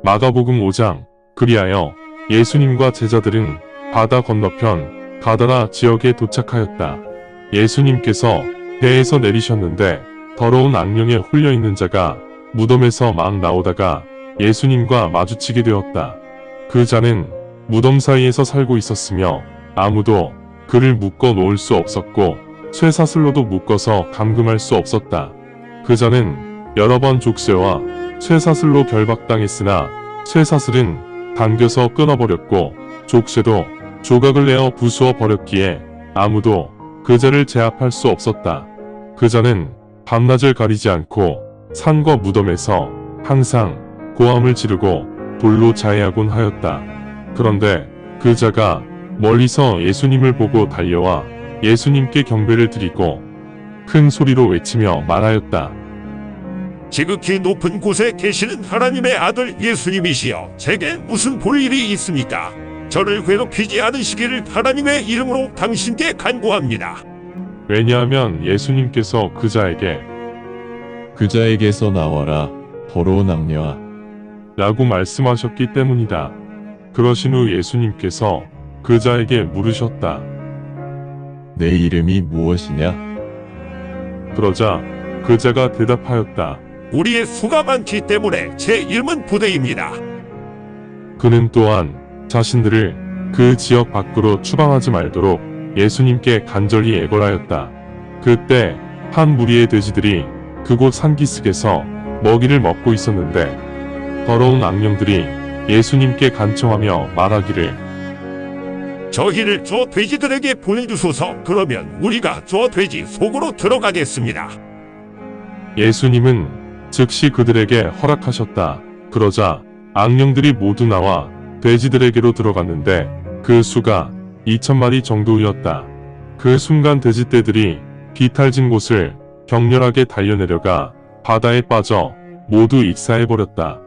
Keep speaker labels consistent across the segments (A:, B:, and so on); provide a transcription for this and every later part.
A: 마가복음 5장. 그리하여 예수님과 제자들은 바다 건너편 가다라 지역에 도착하였다. 예수님께서 배에서 내리셨는데 더러운 악령에 홀려있는 자가 무덤에서 막 나오다가 예수님과 마주치게 되었다. 그 자는 무덤 사이에서 살고 있었으며 아무도 그를 묶어 놓을 수 없었고 쇠사슬로도 묶어서 감금할 수 없었다. 그 자는 여러 번 족쇄와 쇠사슬로 결박당했으나 쇠사슬은 당겨서 끊어버렸고 족쇄도 조각을 내어 부수어 버렸기에 아무도 그 자를 제압할 수 없었다. 그 자는 밤낮을 가리지 않고 산과 무덤에서 항상 고함을 지르고 돌로 자해하곤 하였다. 그런데 그 자가 멀리서 예수님을 보고 달려와 예수님께 경배를 드리고 큰 소리로 외치며 말하였다.
B: 지극히 높은 곳에 계시는 하나님의 아들 예수님이시여, 제게 무슨 볼 일이 있습니까? 저를 괴롭히지 않으시기를 하나님의 이름으로 당신께 간구합니다.
A: 왜냐하면 예수님께서 그 자에게서 나와라, 더러운 악녀아 라고 말씀하셨기 때문이다. 그러신 후 예수님께서 그 자에게 물으셨다.
C: 내 이름이 무엇이냐?
A: 그러자 그 자가 대답하였다.
B: 우리의 수가 많기 때문에 제 이름은 부대입니다.
A: 그는 또한 자신들을 그 지역 밖으로 추방하지 말도록 예수님께 간절히 애걸하였다. 그때 한 무리의 돼지들이 그곳 산기슭에서 먹이를 먹고 있었는데 더러운 악령들이 예수님께 간청하며 말하기를
B: 저희를 저 돼지들에게 보내주소서. 그러면 우리가 저 돼지 속으로 들어가겠습니다.
A: 예수님은 즉시 그들에게 허락하셨다. 그러자 악령들이 모두 나와 돼지들에게로 들어갔는데 그 수가 2,000마리 정도였다. 그 순간 돼지떼들이 비탈진 곳을 격렬하게 달려내려가 바다에 빠져 모두 익사해버렸다.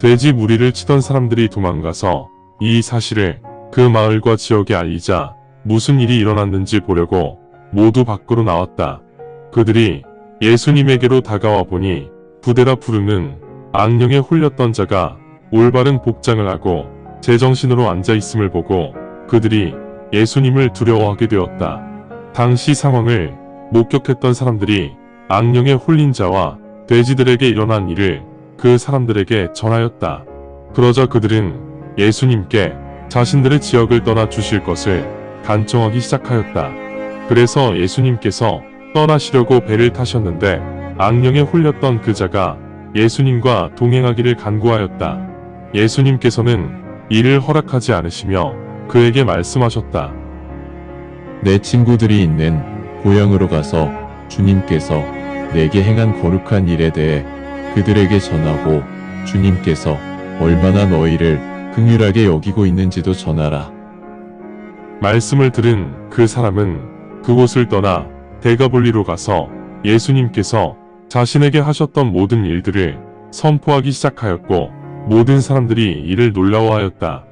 A: 돼지 무리를 치던 사람들이 도망가서 이 사실을 그 마을과 지역에 알리자 무슨 일이 일어났는지 보려고 모두 밖으로 나왔다. 그들이 예수님에게로 다가와 보니 부대라 부르는 악령에 홀렸던 자가 올바른 복장을 하고 제정신으로 앉아있음을 보고 그들이 예수님을 두려워하게 되었다. 당시 상황을 목격했던 사람들이 악령에 홀린 자와 돼지들에게 일어난 일을 그 사람들에게 전하였다. 그러자 그들은 예수님께 자신들의 지역을 떠나 주실 것을 간청하기 시작하였다. 그래서 예수님께서 떠나시려고 배를 타셨는데 악령에 홀렸던 그 자가 예수님과 동행하기를 간구하였다. 예수님께서는 이를 허락하지 않으시며 그에게 말씀하셨다.
C: 내 친구들이 있는 고향으로 가서 주님께서 내게 행한 거룩한 일에 대해 그들에게 전하고 주님께서 얼마나 너희를 긍휼하게 여기고 있는지도 전하라.
A: 말씀을 들은 그 사람은 그곳을 떠나 데가볼리로 가서 예수님께서 자신에게 하셨던 모든 일들을 선포하기 시작하였고 모든 사람들이 이를 놀라워하였다.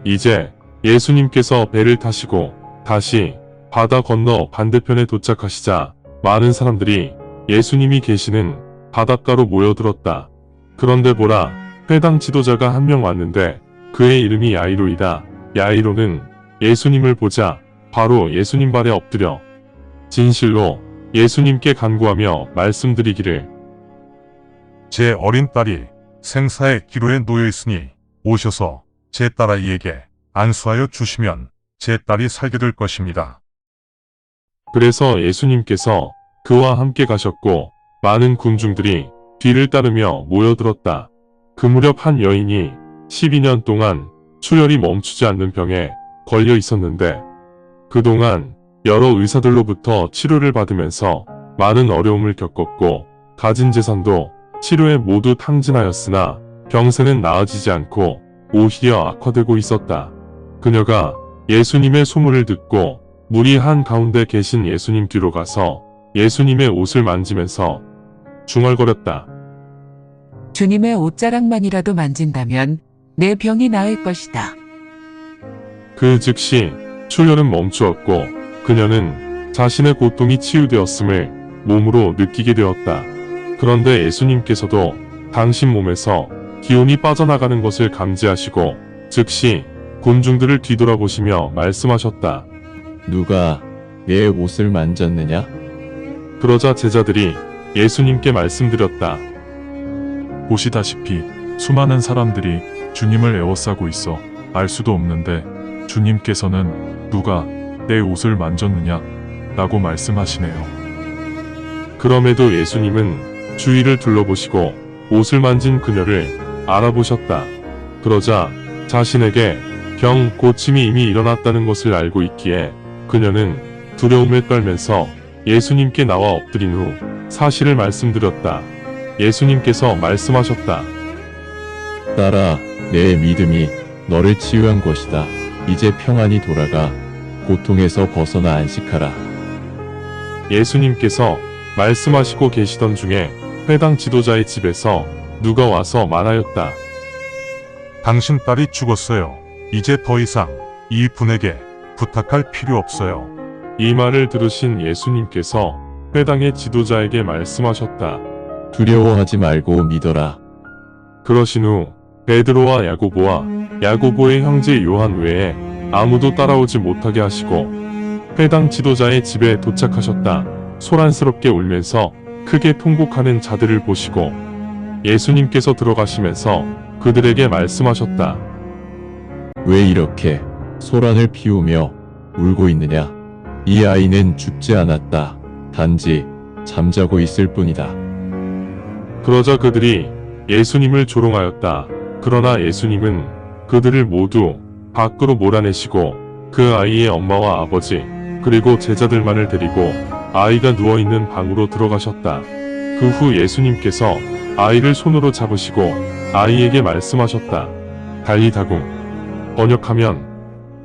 A: 이제 예수님께서 배를 타시고 다시 바다 건너 반대편에 도착하시자 많은 사람들이 예수님이 계시는 바닷가로 모여들었다. 그런데 보라, 회당 지도자가 한 명 왔는데 그의 이름이 야이로이다. 야이로는 예수님을 보자 바로 예수님 발에 엎드려 진실로 예수님께 간구하며 말씀드리기를
D: 제 어린 딸이 생사의 기로에 놓여 있으니 오셔서 제 딸아이에게 안수하여 주시면 제 딸이 살게 될 것입니다.
A: 그래서 예수님께서 그와 함께 가셨고 많은 군중들이 뒤를 따르며 모여들었다. 그 무렵 한 여인이 12년 동안 출혈이 멈추지 않는 병에 걸려 있었는데 그동안 여러 의사들로부터 치료를 받으면서 많은 어려움을 겪었고 가진 재산도 치료에 모두 탕진하였으나 병세는 나아지지 않고 오히려 악화되고 있었다. 그녀가 예수님의 소문을 듣고 무리 한가운데 계신 예수님 뒤로 가서 예수님의 옷을 만지면서 중얼거렸다.
E: 주님의 옷자락만이라도 만진다면 내 병이 나을 것이다.
A: 그 즉시 출혈은 멈추었고 그녀는 자신의 고통이 치유되었음을 몸으로 느끼게 되었다. 그런데 예수님께서도 당신 몸에서 기운이 빠져나가는 것을 감지하시고 즉시 군중들을 뒤돌아보시며 말씀하셨다.
C: 누가 내 옷을 만졌느냐?
A: 그러자 제자들이 예수님께 말씀드렸다.
F: 보시다시피 수많은 사람들이 주님을 에워싸고 있어 알 수도 없는데 주님께서는 누가 내 옷을 만졌느냐? 라고 말씀하시네요.
A: 그럼에도 예수님은 주위를 둘러보시고 옷을 만진 그녀를 알아보셨다. 그러자 자신에게 병 고침이 이미 일어났다는 것을 알고 있기에 그녀는 두려움에 떨면서 예수님께 나와 엎드린 후 사실을 말씀드렸다. 예수님께서 말씀하셨다.
C: 딸아, 내 믿음이 너를 치유한 것이다. 이제 평안히 돌아가 고통에서 벗어나 안식하라.
A: 예수님께서 말씀하시고 계시던 중에 회당 지도자의 집에서 누가 와서 말하였다.
D: 당신 딸이 죽었어요. 이제 더 이상 이 분에게 부탁할 필요 없어요.
A: 이 말을 들으신 예수님께서 회당의 지도자에게 말씀하셨다.
C: 두려워하지 말고 믿어라.
A: 그러신 후 베드로와 야고보의 형제 요한 외에 아무도 따라오지 못하게 하시고 회당 지도자의 집에 도착하셨다. 소란스럽게 울면서 크게 통곡하는 자들을 보시고 예수님께서 들어가시면서 그들에게 말씀하셨다.
C: 왜 이렇게 소란을 피우며 울고 있느냐? 이 아이는 죽지 않았다. 단지 잠자고 있을 뿐이다.
A: 그러자 그들이 예수님을 조롱하였다. 그러나 예수님은 그들을 모두 밖으로 몰아내시고 그 아이의 엄마와 아버지 그리고 제자들만을 데리고 아이가 누워있는 방으로 들어가셨다. 그 후 예수님께서 아이를 손으로 잡으시고 아이에게 말씀하셨다. 달리다궁. 번역하면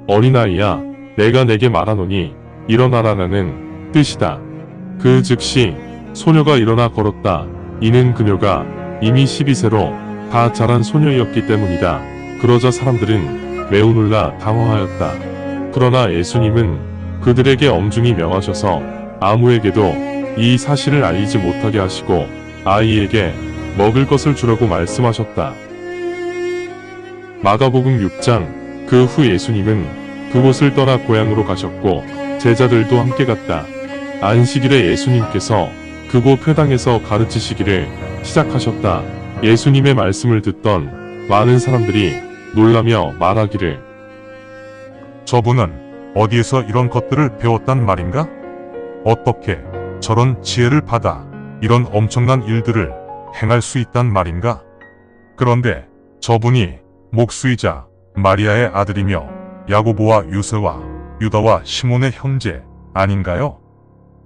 A: 어린아이야 내가 내게 말하노니 일어나라라는 뜻이다. 그 즉시 소녀가 일어나 걸었다. 이는 그녀가 이미 12세로 다 자란 소녀였기 때문이다. 그러자 사람들은 매우 놀라 당황하였다. 그러나 예수님은 그들에게 엄중히 명하셔서 아무에게도 이 사실을 알리지 못하게 하시고 아이에게 먹을 것을 주라고 말씀하셨다. 마가복음 6장. 그 후 예수님은 그곳을 떠나 고향으로 가셨고 제자들도 함께 갔다. 안식일에 예수님께서 그곳 회당에서 가르치시기를 시작하셨다. 예수님의 말씀을 듣던 많은 사람들이 놀라며 말하기를
D: 저분은 어디에서 이런 것들을 배웠단 말인가? 어떻게 저런 지혜를 받아 이런 엄청난 일들을 행할 수 있단 말인가? 그런데 저분이 목수이자 마리아의 아들이며 야고보와 유세와 유다와 시몬의 형제 아닌가요?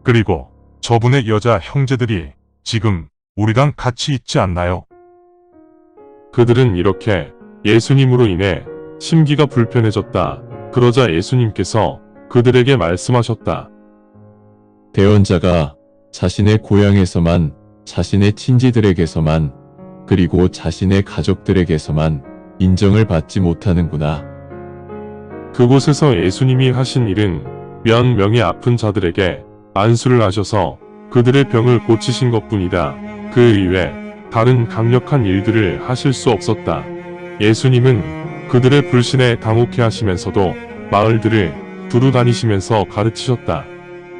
D: 그리고 저분의 여자 형제들이 지금 우리랑 같이 있지 않나요?
A: 그들은 이렇게 예수님으로 인해 심기가 불편해졌다. 그러자 예수님께서 그들에게 말씀하셨다.
C: 대언자가 자신의 고향에서만, 자신의 친지들에게서만, 그리고 자신의 가족들에게서만 인정을 받지 못하는구나.
A: 그곳에서 예수님이 하신 일은 몇 명의 아픈 자들에게 안수를 하셔서 그들의 병을 고치신 것뿐이다. 그 이외 다른 강력한 일들을 하실 수 없었다. 예수님은 그들의 불신에 당혹해 하시면서도 마을들을 두루 다니시면서 가르치셨다.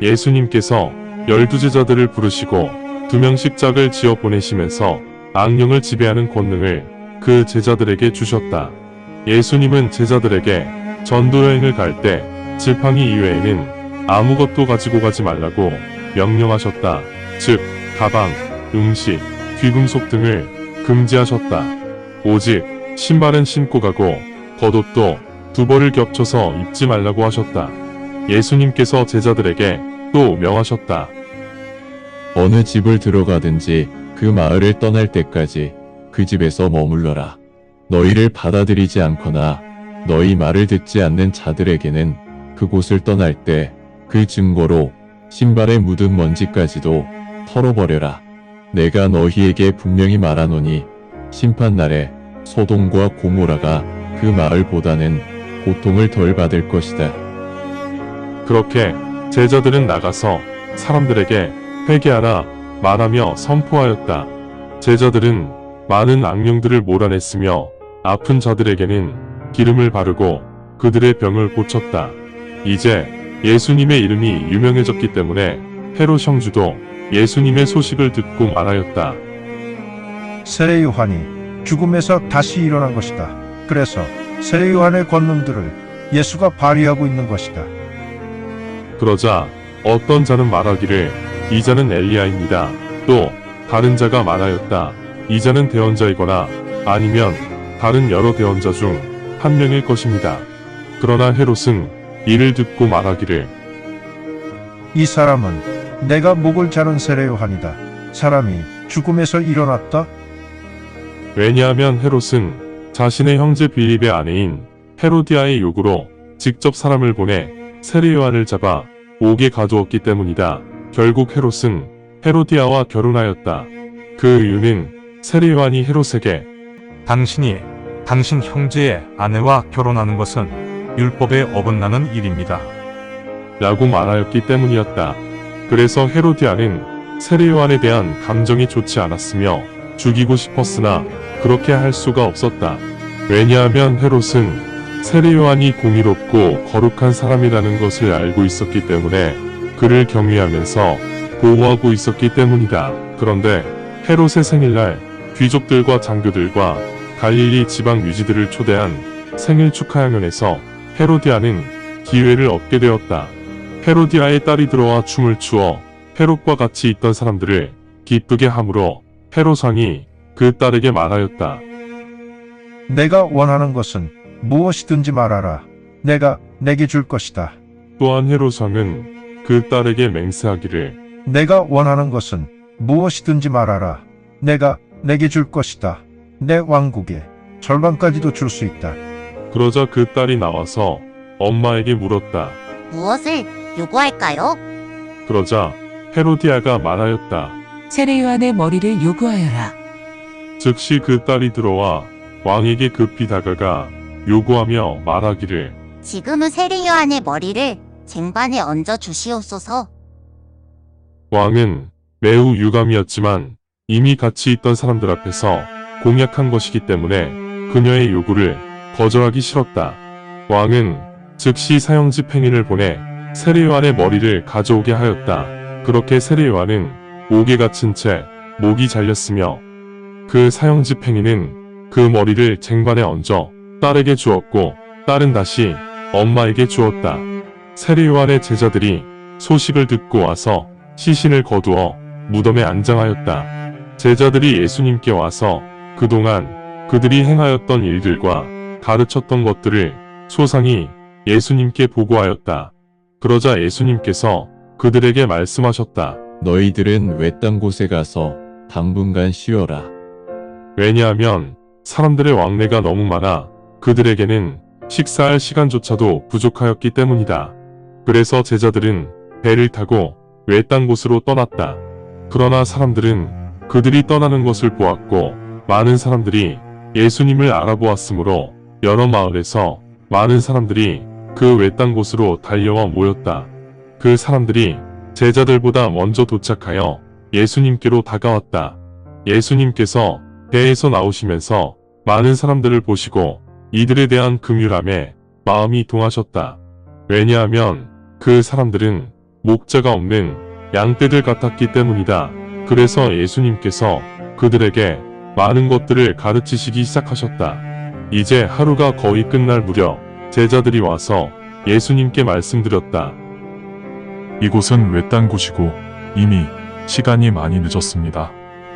A: 예수님께서 12제자들을 부르시고 2명씩 짝을 지어 보내시면서 악령을 지배하는 권능을 그 제자들에게 주셨다. 예수님은 제자들에게 전도여행을 갈 때 지팡이 이외에는 아무것도 가지고 가지 말라고 명령하셨다. 즉 가방, 음식, 귀금속 등을 금지하셨다. 오직 신발은 신고 가고 겉옷도 2벌을 겹쳐서 입지 말라고 하셨다. 예수님께서 제자들에게 또 명하셨다.
C: 어느 집을 들어가든지 그 마을을 떠날 때까지 그 집에서 머물러라. 너희를 받아들이지 않거나 너희 말을 듣지 않는 자들에게는 그곳을 떠날 때 그 증거로 신발에 묻은 먼지까지도 털어버려라. 내가 너희에게 분명히 말하노니 심판날에 소돔과 고모라가 그 마을보다는 고통을 덜 받을 것이다.
A: 그렇게 제자들은 나가서 사람들에게 회개하라 말하며 선포하였다. 제자들은 많은 악령들을 몰아냈으며 아픈 자들에게는 기름을 바르고 그들의 병을 고쳤다. 이제 예수님의 이름이 유명해졌기 때문에 헤롯 형주도 예수님의 소식을 듣고 말하였다.
G: 세례 요한이 죽음에서 다시 일어난 것이다. 그래서 세례 요한의 권능들을 예수가 발휘하고 있는 것이다.
A: 그러자 어떤 자는 말하기를 이 자는 엘리야입니다. 또 다른 자가 말하였다. 이 자는 대언자이거나 아니면 다른 여러 대언자 중 한 명일 것입니다. 그러나 헤롯은 이를 듣고 말하기를
G: 이 사람은 내가 목을 자른 세례 요한이다. 사람이 죽음에서 일어났다.
A: 왜냐하면 헤롯은 자신의 형제 빌립의 아내인 헤로디아의 요구로 직접 사람을 보내 세례 요한을 잡아 옥에 가두었기 때문이다. 결국 헤롯은 헤로디아와 결혼하였다. 그 이유는 세례 요한이 헤롯에게
D: 당신이 당신 형제의 아내와 결혼하는 것은 율법에 어긋나는 일입니다.
A: 라고 말하였기 때문이었다. 그래서 헤로디아는 세례 요한에 대한 감정이 좋지 않았으며 죽이고 싶었으나 그렇게 할 수가 없었다. 왜냐하면 헤롯은 세례 요한이 공의롭고 거룩한 사람이라는 것을 알고 있었기 때문에 그를 경외하면서 보호하고 있었기 때문이다. 그런데 헤롯의 생일날 귀족들과 장교들과 갈릴리 지방 유지들을 초대한 생일 축하양연에서 헤로디아는 기회를 얻게 되었다. 헤로디아의 딸이 들어와 춤을 추어 헤롯과 같이 있던 사람들을 기쁘게 함으로 헤롯 왕이 그 딸에게 말하였다.
G: 내가 원하는 것은 무엇이든지 말하라. 내가 내게 줄 것이다.
A: 또한 헤롯 왕은 그 딸에게 맹세하기를
G: 내가 원하는 것은 무엇이든지 말하라. 내가 내게 줄 것이다. 내 왕국의 절반까지도 줄 수 있다.
A: 그러자 그 딸이 나와서 엄마에게 물었다.
H: 무엇을 요구할까요?
A: 그러자 헤로디아가 말하였다.
E: 세례 요한의 머리를 요구하여라.
A: 즉시 그 딸이 들어와 왕에게 급히 다가가 요구하며 말하기를
H: 지금은 세례 요한의 머리를 쟁반에 얹어 주시옵소서.
A: 왕은 매우 유감이었지만 이미 같이 있던 사람들 앞에서 공약한 것이기 때문에 그녀의 요구를 거절하기 싫었다. 왕은 즉시 사형집 행인을 보내 세례 요한의 머리를 가져오게 하였다. 그렇게 세례 요한은 옥에 갇힌 채 목이 잘렸으며 그 사형집 행인은 그 머리를 쟁반에 얹어 딸에게 주었고 딸은 다시 엄마에게 주었다. 세례 요한의 제자들이 소식을 듣고 와서 시신을 거두어 무덤에 안장하였다. 제자들이 예수님께 와서 그동안 그들이 행하였던 일들과 가르쳤던 것들을 소상히 예수님께 보고하였다. 그러자 예수님께서 그들에게 말씀하셨다.
C: 너희들은 외딴 곳에 가서 당분간 쉬어라.
A: 왜냐하면 사람들의 왕래가 너무 많아 그들에게는 식사할 시간조차도 부족하였기 때문이다. 그래서 제자들은 배를 타고 외딴 곳으로 떠났다. 그러나 사람들은 그들이 떠나는 것을 보았고 많은 사람들이 예수님을 알아보았으므로 여러 마을에서 많은 사람들이 그 외딴 곳으로 달려와 모였다. 그 사람들이 제자들보다 먼저 도착하여 예수님께로 다가왔다. 예수님께서 배에서 나오시면서 많은 사람들을 보시고 이들에 대한 긍휼함에 마음이 동하셨다. 왜냐하면 그 사람들은 목자가 없는 양떼들 같았기 때문이다. 그래서 예수님께서 그들에게 많은 것들을 가르치시기 시작하셨다. 이제 하루가 거의 끝날 무렵 제자들이 와서 예수님께 말씀드렸다.
F: 이곳은 외딴 곳이고 이미 시간이 많이 늦었습니다.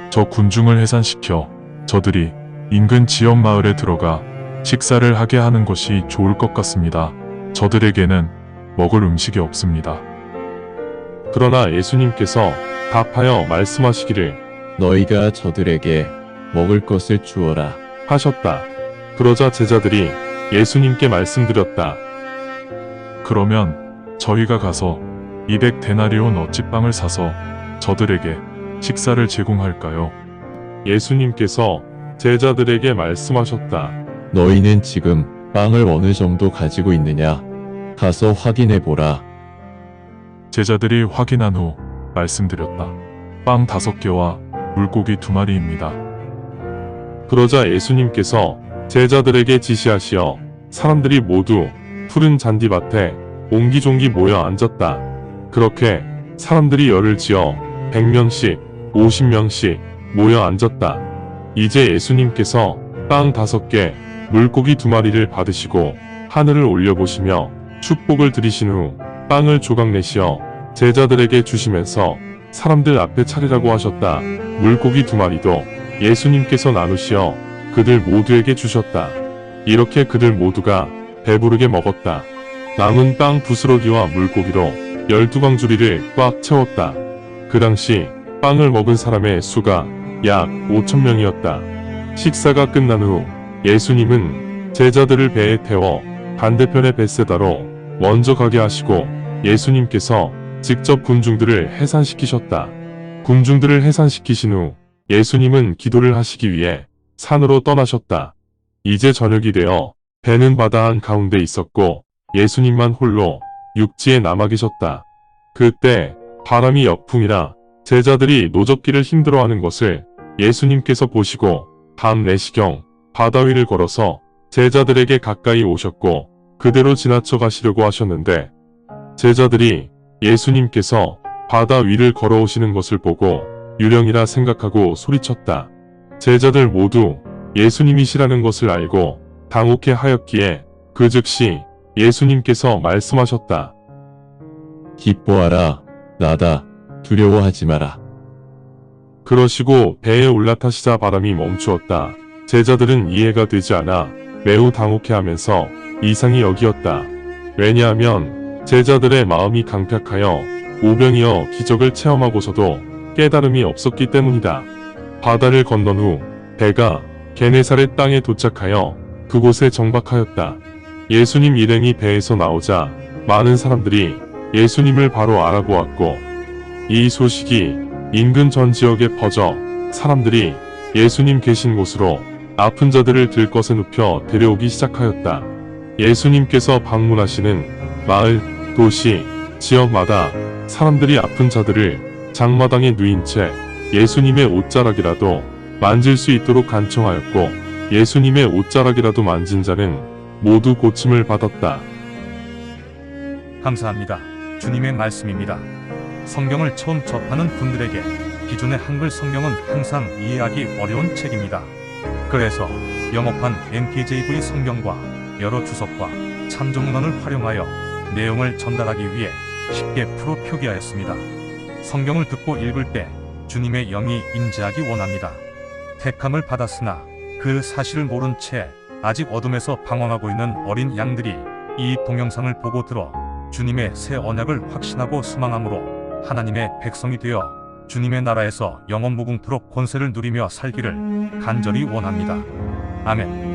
F: 저 군중을 해산시켜 저들이 인근 지역 마을에 들어가 식사를 하게 하는 것이 좋을 것 같습니다. 저들에게는 먹을 음식이 없습니다.
A: 그러나 예수님께서 답하여 말씀하시기를
C: 너희가 저들에게 먹을 것을 주어라.
A: 하셨다. 그러자 제자들이 예수님께 말씀드렸다.
F: 그러면 저희가 가서 200데나리온 어치빵을 사서 저들에게 식사를 제공할까요?
A: 예수님께서 제자들에게 말씀하셨다.
C: 너희는 지금 빵을 어느 정도 가지고 있느냐? 가서 확인해 보라.
F: 제자들이 확인한 후 말씀드렸다. 빵 5개와 물고기 2마리입니다.
A: 그러자 예수님께서 제자들에게 지시하시어 사람들이 모두 푸른 잔디밭에 옹기종기 모여 앉았다. 그렇게 사람들이 열을 지어 100명씩 50명씩 모여 앉았다. 이제 예수님께서 빵 5개, 물고기 2마리를 받으시고 하늘을 올려보시며 축복을 드리신 후 빵을 조각 내시어 제자들에게 주시면서 사람들 앞에 차리라고 하셨다. 물고기 2마리도 예수님께서 나누시어 그들 모두에게 주셨다. 이렇게 그들 모두가 배부르게 먹었다. 남은 빵 부스러기와 물고기로 12광주리를 꽉 채웠다. 그 당시 빵을 먹은 사람의 수가 약 5,000명이었다. 식사가 끝난 후 예수님은 제자들을 배에 태워 반대편의 벳세다로 먼저 가게 하시고 예수님께서 직접 군중들을 해산시키셨다. 군중들을 해산시키신 후 예수님은 기도를 하시기 위해 산으로 떠나셨다. 이제 저녁이 되어 배는 바다 한가운데 있었고 예수님만 홀로 육지에 남아 계셨다. 그때 바람이 역풍이라 제자들이 노젓기를 힘들어하는 것을 예수님께서 보시고 밤 4시경 바다 위를 걸어서 제자들에게 가까이 오셨고 그대로 지나쳐 가시려고 하셨는데 제자들이 예수님께서 바다 위를 걸어오시는 것을 보고 유령이라 생각하고 소리쳤다. 제자들 모두 예수님이시라는 것을 알고 당혹해 하였기에 그 즉시 예수님께서 말씀하셨다.
C: 기뻐하라. 나다. 두려워하지 마라.
A: 그러시고 배에 올라타시자 바람이 멈추었다. 제자들은 이해가 되지 않아 매우 당혹해하면서 이상히 여기었다. 왜냐하면 제자들의 마음이 강팍하여 오병이어 기적을 체험하고서도 깨달음이 없었기 때문이다. 바다를 건넌 후 배가 게네사렛 땅에 도착하여 그곳에 정박하였다. 예수님 일행이 배에서 나오자 많은 사람들이 예수님을 바로 알아보았고 이 소식이 인근 전 지역에 퍼져 사람들이 예수님 계신 곳으로 아픈 자들을 들것에 눕혀 데려오기 시작하였다. 예수님께서 방문하시는 마을, 도시, 지역마다 사람들이 아픈 자들을 장마당에 누인 채 예수님의 옷자락이라도 만질 수 있도록 간청하였고 예수님의 옷자락이라도 만진 자는 모두 고침을 받았다.
I: 감사합니다. 주님의 말씀입니다. 성경을 처음 접하는 분들에게 기존의 한글 성경은 항상 이해하기 어려운 책입니다. 그래서 영어판 NKJV 성경과 여러 주석과 참조문헌을 활용하여 내용을 전달하기 위해 쉽게 풀어 표기하였습니다. 성경을 듣고 읽을 때 주님의 영이 임재하기 원합니다. 택함을 받았으나 그 사실을 모른 채 아직 어둠에서 방황하고 있는 어린 양들이 이 동영상을 보고 들어 주님의 새 언약을 확신하고 소망함으로 하나님의 백성이 되어 주님의 나라에서 영원 무궁토록 권세를 누리며 살기를 간절히 원합니다. 아멘.